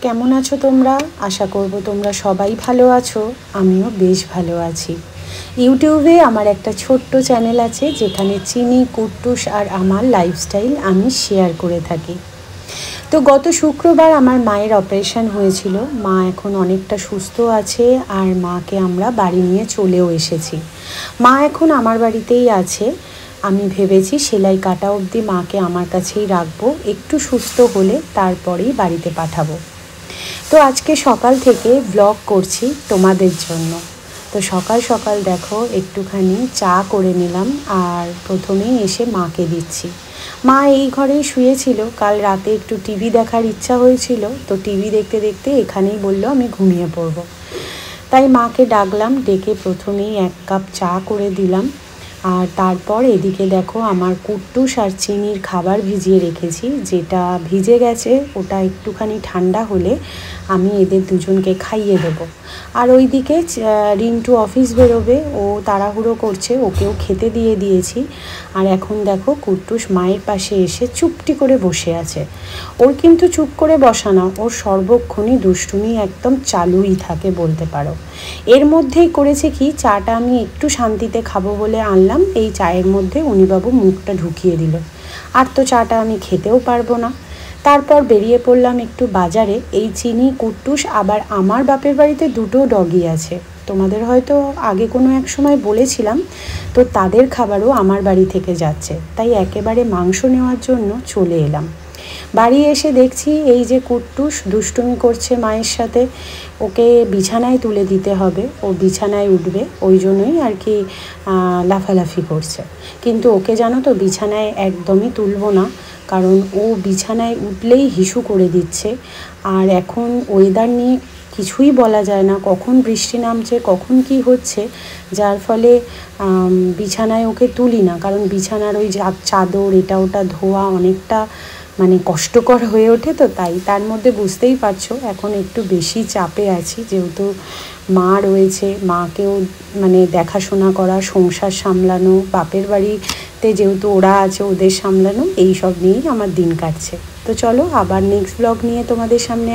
কেমন আছো তোমরা? আশা করব তোমরা সবাই ভালো আছো। আমিও বেশ ভালো আছি। ইউটিউবে আমার একটা ছোট্ট চ্যানেল আছে যেখানে চিনি, কুট্টুস আর আমার লাইফস্টাইল আমি শেয়ার করে থাকি। তো গত শুক্রবার আমার মায়ের অপারেশন হয়েছিল। মা এখন অনেকটা সুস্থ আছে আর মাকে আমরা বাড়ি নিয়ে চলেও এসেছি। মা এখন আমার বাড়িতেই আছে। আমি ভেবেছি সেলাই কাটা অবধি মাকে আমার কাছেই রাখবো, একটু সুস্থ হলে তারপরেই বাড়িতে পাঠাবো। তো আজকে সকাল থেকে ব্লগ করছি তোমাদের জন্য। তো সকাল সকাল দেখো একটুখানি চা করে নিলাম আর প্রথমেই এসে মাকে দিচ্ছি। মা এই ঘরেই শুয়েছিল। কাল রাতে একটু টিভি দেখার ইচ্ছা হয়েছিল, তো টিভি দেখতে দেখতে এখানেই বললো আমি ঘুমিয়ে পড়বো। তাই মাকে ডাকলাম, ডেকে প্রথমেই 1 কাপ চা করে দিলাম। আর তারপর এদিকে দেখো আমার কুট্টুস আর চিনির খাবার ভিজিয়ে রেখেছি, যেটা ভিজে গেছে ওটা একটুখানি ঠান্ডা হলে আমি এদের দুজনকে খাইয়ে দেবো। আর ওইদিকে রিন্টু অফিস বেরোবে, ও তাড়াহুড়ো করছে, ওকেও খেতে দিয়ে দিয়েছি। আর এখন দেখো কুট্টুস মায়ের পাশে এসে চুপটি করে বসে আছে। ওর কিন্তু চুপ করে বসা না, ওর সর্বক্ষণই দুষ্টুমি একদম চালুই থাকে বলতে পারো। এর মধ্যেই করেছে কি, চাটা আমি একটু শান্তিতে খাবো বলে আনলাম, এই চায়ের মধ্যে উনিবাবু মুখটা ঢুকিয়ে দিল। আর তো চাটা আমি খেতেও পারবো না। তারপর বেরিয়ে পড়লাম একটু বাজারে। এই চিনি, কুট্টুস আবার আমার বাপের বাড়িতে 2টো ডগি আছে, তোমাদের হয়তো আগে কোনো এক সময় বলেছিলাম। তো তাদের খাবারও আমার বাড়ি থেকে যাচ্ছে, তাই একেবারে মাংস নেওয়ার জন্য চলে এলাম। বাড়ি এসে দেখছি এই যে কুট্টুস দুষ্টুমি করছে মায়ের সাথে। ওকে বিছানায় তুলে দিতে হবে, ও বিছানায় উঠবে, ওই জন্যই আর কি লাফালাফি করছে। কিন্তু ওকে জানো তো বিছানায় একদমই তুলবো না, কারণ ও বিছানায় উঠলেই হিসু করে দিচ্ছে। আর এখন ওয়েদার নিয়ে কিছুই বলা যায় না, কখন বৃষ্টি নামছে কখন কি হচ্ছে, যার ফলে বিছানায় ওকে তুলি না। কারণ বিছানার ওই চাদর এটা ওটা ধোয়া অনেকটা মানে কষ্টকর হয়ে ওঠে, তো তাই তার মধ্যে বুঝতেই পারছো এখন একটু বেশি চাপে আছি, যেহেতু মা রয়েছে, মাকেও মানে দেখাশোনা করা, সংসার সামলানো, বাপের বাড়িতে যেহেতু ওরা আছে ওদের সামলানো, এই সব নিয়েই আমার দিন কাটছে। তো চলো আবার নেক্সট ব্লগ নিয়ে তোমাদের সামনে